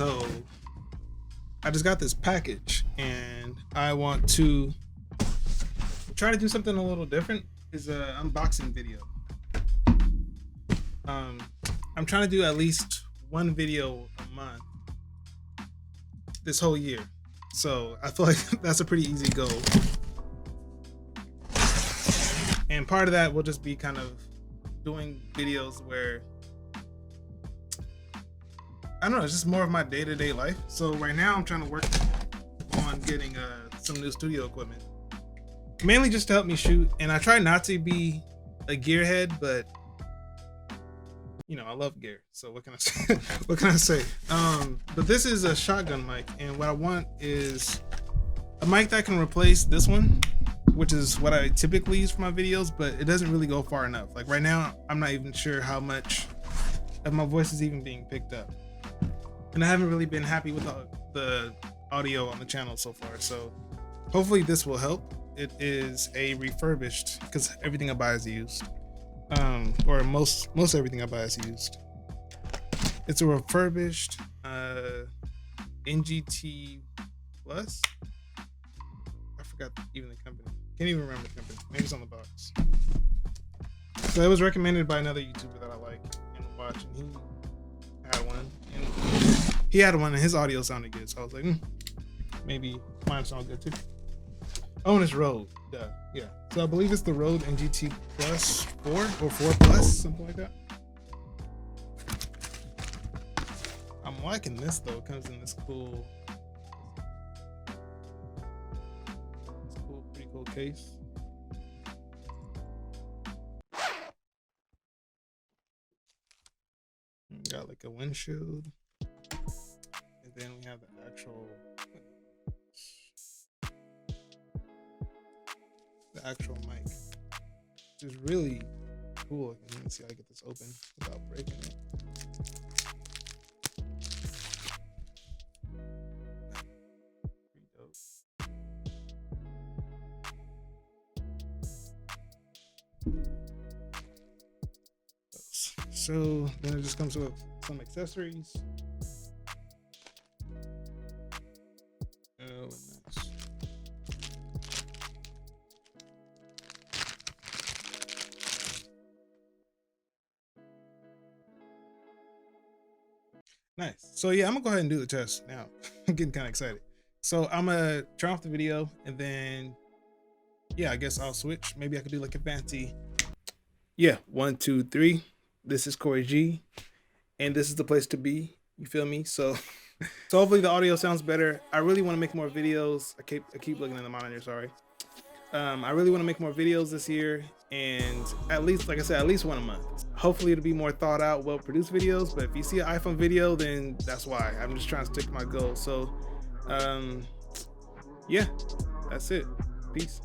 So I just got this package and I want to try to do something a little different. Is a unboxing video. I'm trying to do at least one video a month this whole year. So I feel like that's a pretty easy goal. And part of that will just be kind of doing videos where, I don't know, it's just more of my day-to-day life. So right now I'm trying to work on getting some new studio equipment, mainly just to help me shoot. And I try not to be a gearhead, but you know, I love gear. So what can I say? What can I say? But this is a shotgun mic, and what I want is a mic that can replace this one, which is what I typically use for my videos, but it doesn't really go far enough. Like right now, I'm not even sure how much of my voice is even being picked up. And I haven't really been happy with the audio on the channel so far. So hopefully this will help. It is a refurbished, because everything I buy is used. Or most everything I buy is used. It's a refurbished NGT Plus. I forgot even the company. Can't even remember the company. Maybe it's on the box. So it was recommended by another YouTuber that I like and watch, and he had one. And he had one, and his audio sounded good. So I was like, maybe mine sounds good too. Oh, and it's Rode. Yeah. So I believe it's the Rode NGT Plus 4 or 4 Plus, something like that. I'm liking this though. It comes in this pretty cool case. Got like a windshield, and then we have the actual mic, which is really cool. Let me see how I get this open without breaking it. Pretty dope. So then it just comes with some accessories. Oh, nice. Nice. So yeah, I'm gonna go ahead and do the test now. I'm getting kind of excited. So I'm gonna turn off the video, and then yeah, I guess I'll switch. Maybe I could do like a fancy. Yeah, 1, 2, 3. This is Corey G, and this is the place to be. You feel me? So hopefully the audio sounds better. I really want to make more videos. I keep looking at the monitor. Sorry. I really want to make more videos this year, and at least, like I said, at least one a month. Hopefully it'll be more thought out, well-produced videos, but if you see an iPhone video, then that's why. I'm just trying to stick to my goal. So yeah, that's it. Peace.